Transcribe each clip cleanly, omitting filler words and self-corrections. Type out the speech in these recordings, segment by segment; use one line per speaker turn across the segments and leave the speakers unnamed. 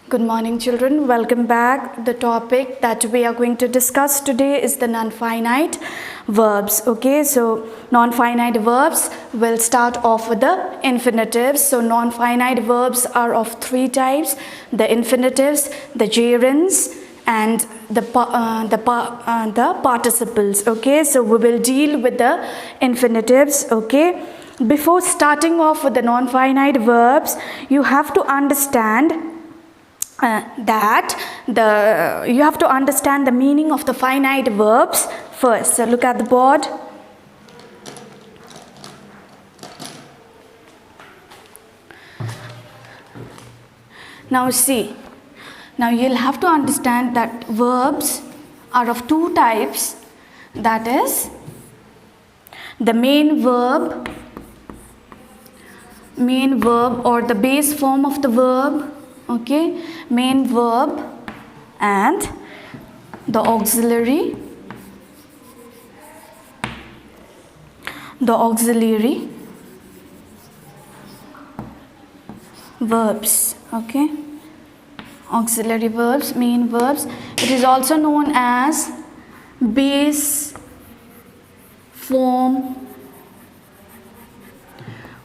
Good morning, children. Welcome back. The topic that we are going to discuss today is the non-finite verbs. Okay, so non-finite verbs will start off with the infinitives. So non-finite verbs are of three types: the infinitives, the gerunds, and the participles. Okay, so we will deal with the infinitives. Okay, before starting off with the non-finite verbs, you have to understand you have to understand the meaning of the finite verbs first. So look at the board. Now see, now you'll have to understand that verbs are of two types, that is the main verb or the base form of the verb. Okay, main verb and the auxiliary verbs. Okay, auxiliary verbs, main verbs. It is also known as base form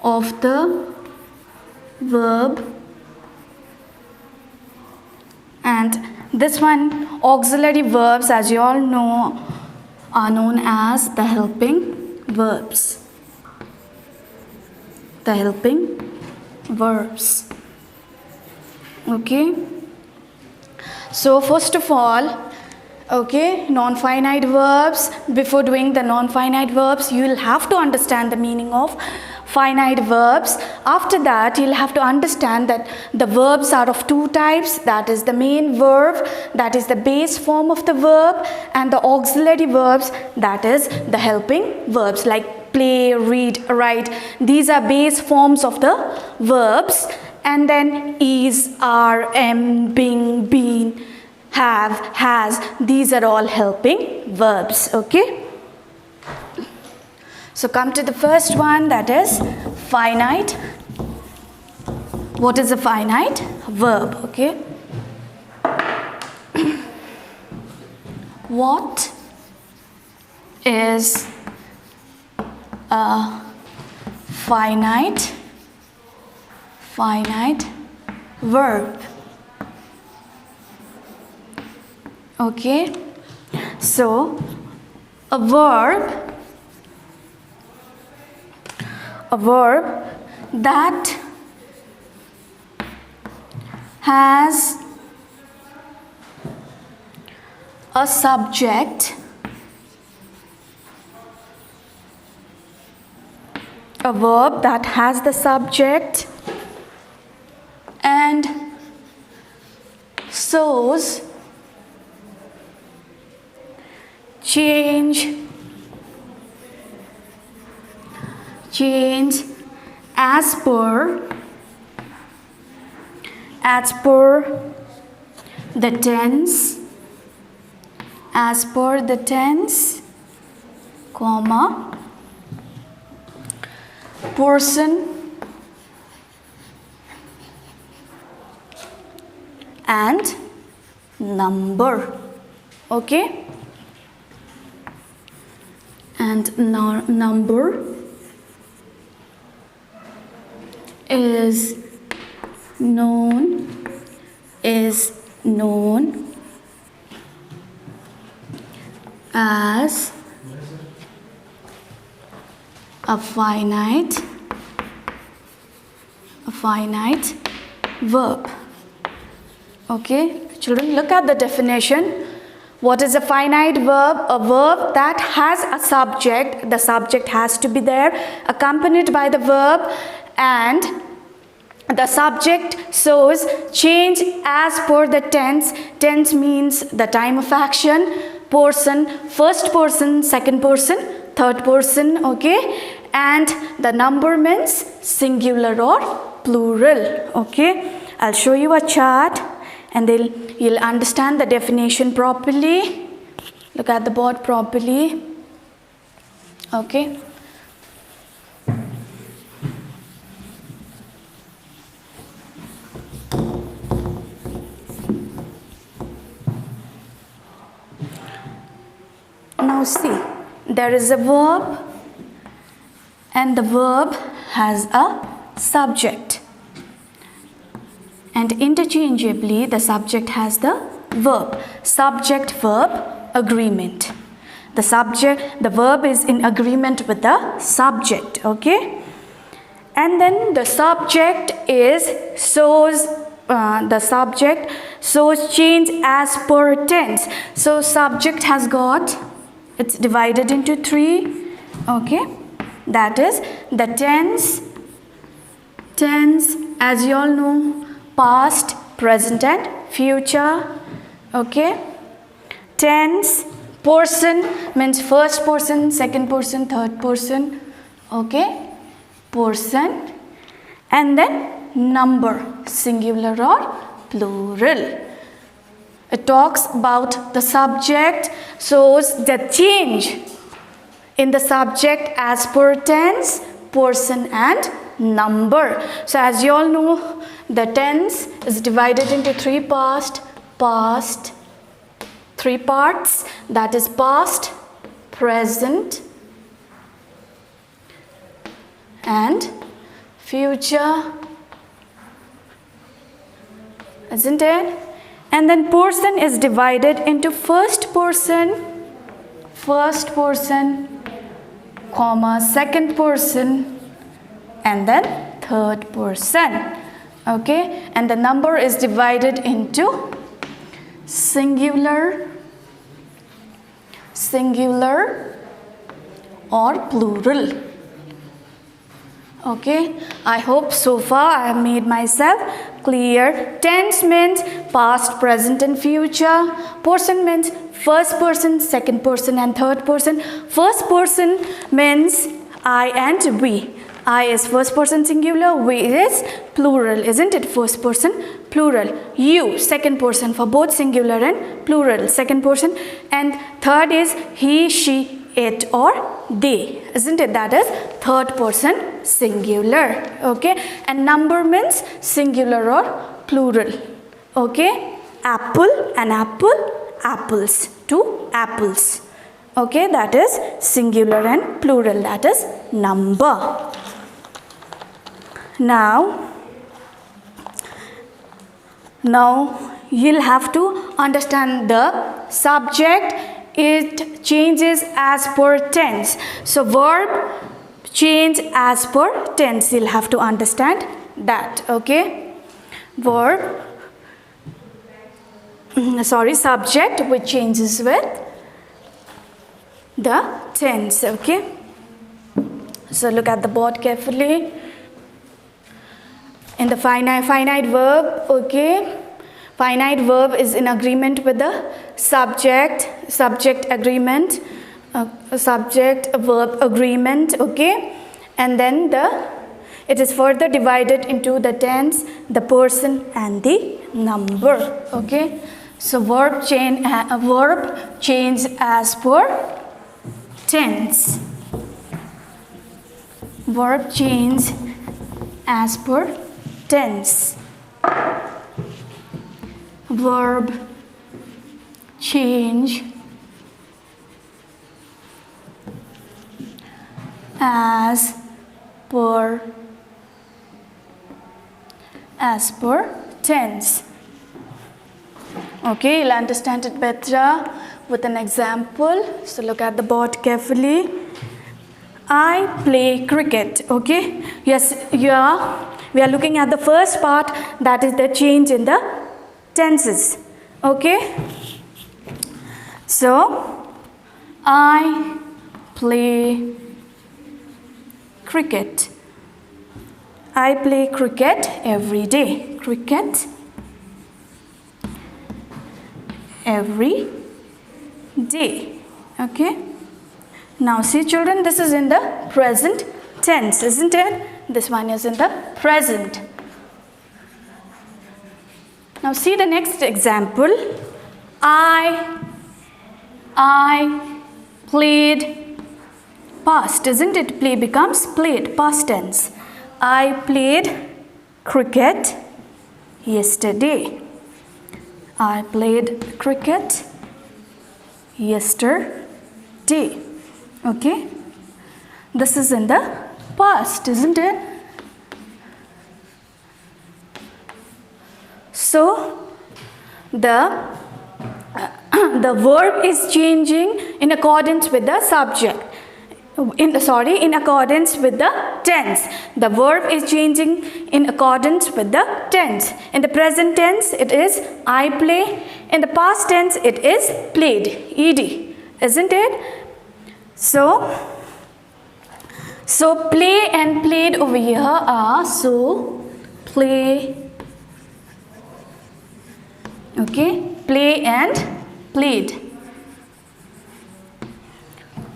of the verb. And this one, auxiliary verbs, as you all know, are known as the helping verbs. The helping verbs. Okay. So first of all, okay, non-finite verbs. Before doing the non-finite verbs, you will have to understand the meaning of finite verbs. After that, you'll have to understand that the verbs are of two types, that is the main verb, that is the base form of the verb, and the auxiliary verbs, that is the helping verbs, like play, read, write. These are base forms of the verbs. And then is, are, am, being, been, have, has, these are all helping verbs. Okay, so come to the first one, that is finite. What is a finite verb? Okay, what is a finite verb? Okay, so a verb that has a subject, a verb that has the subject and shows change as per the tense, comma, person and number. Okay, and number is known as a finite verb. Okay, children, look at the definition. What is a finite verb? A verb that has a subject. The subject has to be there, accompanied by the verb, and the subject shows change as per the tense. Tense means the time of action. Person, first person, second person, third person. Okay, and the number means singular or plural. Okay, I'll show you a chart and then you'll understand the definition properly. Look at the board properly. Okay, Now see, there is a verb and the verb has a subject. And interchangeably, the subject has the verb. Subject-verb agreement. The verb is in agreement with the subject, okay? And then the subject shows change as per tense. So subject has got, it's divided into 3, okay? That is the tense, as you all know, past, present and future, okay? Tense, person means first person, second person, third person, okay? Person. And then number, singular or plural. It talks about the subject, shows the change in the subject as per tense, person and number. So as you all know, the tense is divided into 3 parts, that is past, present and future, isn't it? And then person is divided into first person, comma, second person and then third person, okay? And the number is divided into singular or plural, okay? I hope so far I have made myself clear. Tense means past, present and future. Person means first person, second person and third person. First person means I and we. I is first person singular, we is plural, isn't it? First person plural. You, second person for both singular and plural, second person. And third is he, she, it or they, isn't it? That is third person singular, okay? And number means singular or plural, okay? Apple, an apple, apples, 2 apples, okay? That is singular and plural, that is number. Now you'll have to understand the subject. It changes as per tense. So verb change as per tense. You'll have to understand that, okay? Subject which changes with the tense, okay? So look at the board carefully. In the finite verb, okay, finite verb is in agreement with the subject agreement, subject verb agreement, okay, and then it is further divided into the tense, the person and the number, okay. So verb change as per tense. Verb change as per tense. Verb change as per tense. Okay, you'll understand it better with an example. So look at the board carefully. I play cricket, okay? Yes, we are looking at the first part, that is the change in the tenses, okay? So, I play cricket. I play cricket every day. Cricket every day, okay? Now see children, this is in the present tense, isn't it? This one is in the present. Now see the next example. I played, past, isn't it? Play becomes played, past tense. I played cricket yesterday. I played cricket yesterday. day. Okay, this is in the past, isn't it? So the verb is changing in accordance with the subject. In accordance with the tense. The verb is changing in accordance with the tense. In the present tense, it is I play. In the past tense, it is played, ed, isn't it? So play and played over here are play. Okay, play and played.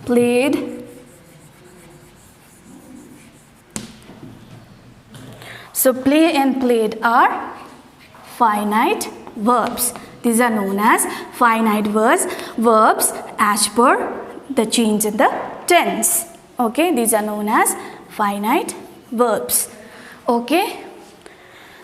Played. So play and played are finite verbs. These are known as finite verbs as per the change in the tense. Okay, these are known as finite verbs. Okay,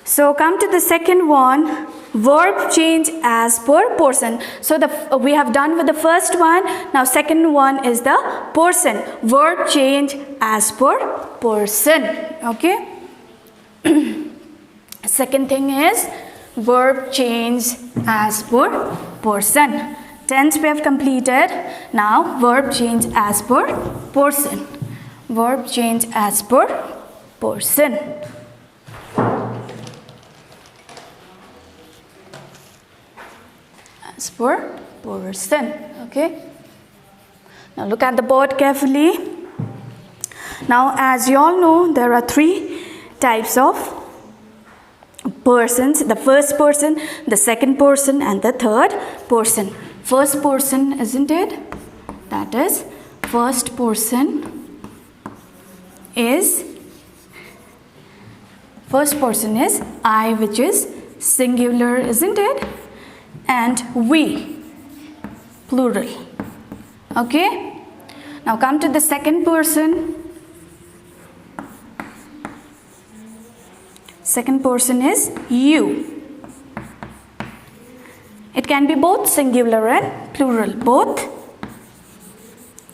so come to the second one, verb change as per person. So we have done with the first one. Now second one is the person, verb change as per person. Okay. Second thing is verb change as per person. Tense we have completed. Now verb change as per person. Verb change as per person. As per person. Okay. Now look at the board carefully. Now as you all know, there are three types of persons: the first person, the second person, and the third person. First person, isn't it? That is, first person is I, which is singular, isn't it? And we, plural. Okay. Now come to the second person. Second person is you. It can be both singular and plural, both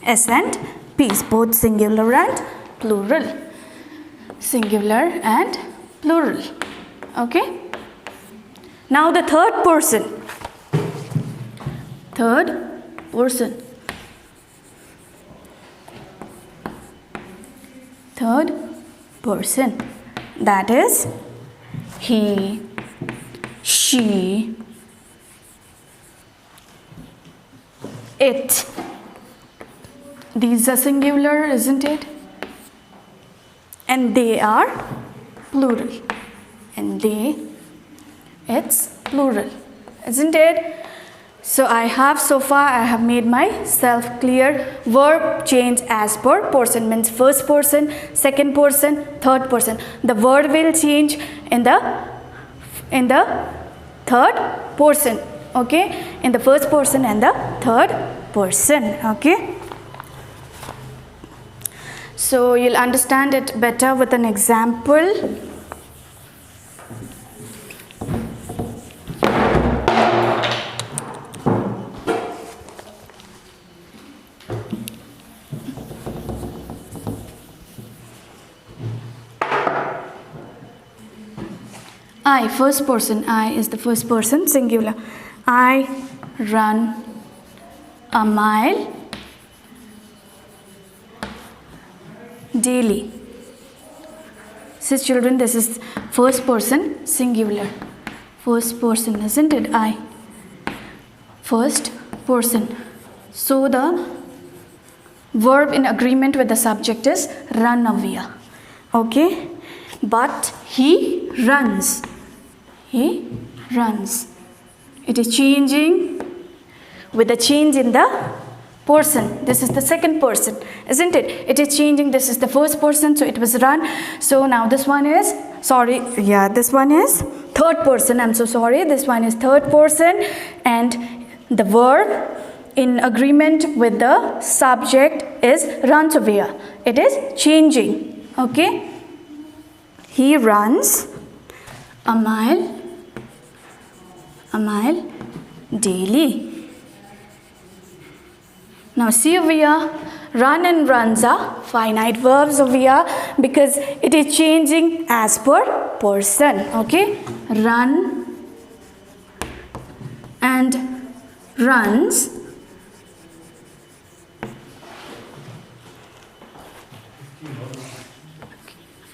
S and P's, both singular and plural. Singular and plural. Okay. Now the third person. Third person. Third person. That is he, she, it. These are singular, isn't it? And they are plural. And they, it's plural, isn't it? So I have made myself clear. Verb change as per person means first person, second person, third person. The word will change in the third person. Okay, in the first person and the third person. Okay. So you'll understand it better with an example. I, first person. I is the first person, singular. I run a mile daily. So children, this is first person, singular. First person, isn't it? I. First person. So the verb in agreement with the subject is run away. Okay. But he runs. He runs. It is changing with the change in the person. This is the second person, isn't it? It is changing. This is the first person, so it was run. So now this one is, this one is third person. I'm so sorry. This one is third person, and the verb in agreement with the subject is runs away. It is changing. Okay. He runs a mile daily. Now see over here, run and runs are finite verbs over here because it is changing as per person. Okay, run and runs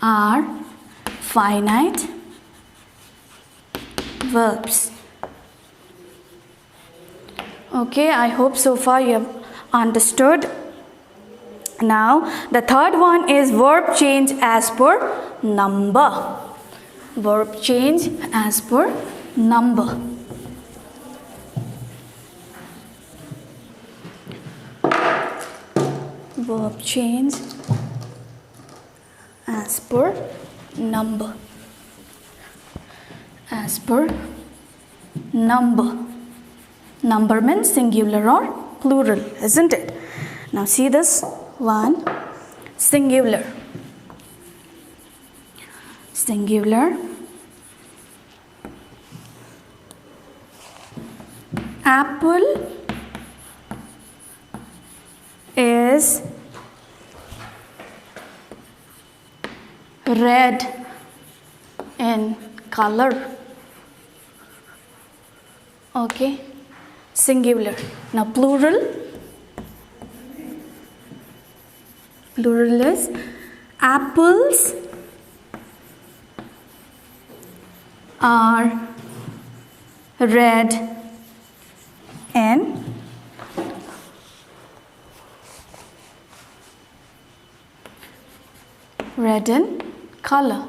are finite verbs. Okay, I hope so far you have understood. Now the third one is verb change as per number. Verb change as per number. Verb change as per number. As per number. Number means singular or plural, isn't it? Now see this one, singular. Singular. Apple is red in color. Okay, singular. Now plural. Plural is apples are red in color.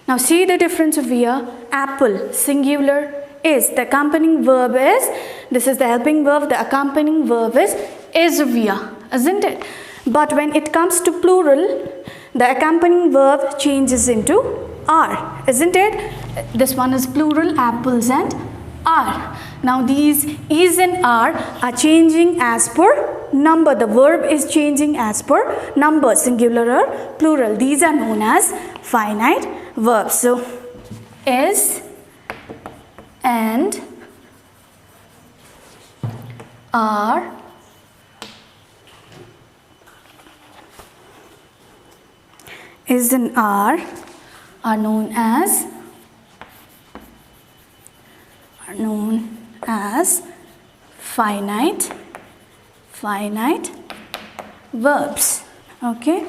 Now see the difference over here. Apple, singular, is. The accompanying verb is, this is the helping verb, the accompanying verb is over here, isn't it? But when it comes to plural, the accompanying verb changes into are, isn't it? This one is plural, apples and are. Now these is and are changing as per number. The verb is changing as per number, singular or plural. These are known as finite verbs. So is and are is and are known as finite verbs. Okay,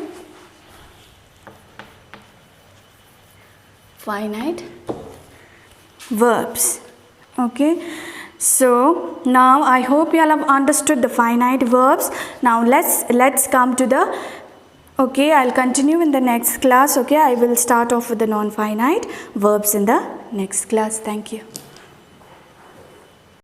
finite verbs. Okay, so now I hope you all have understood the finite verbs. Now let's come to the, okay, I'll continue in the next class. Okay, I will start off with the non-finite verbs in the next class. Thank you.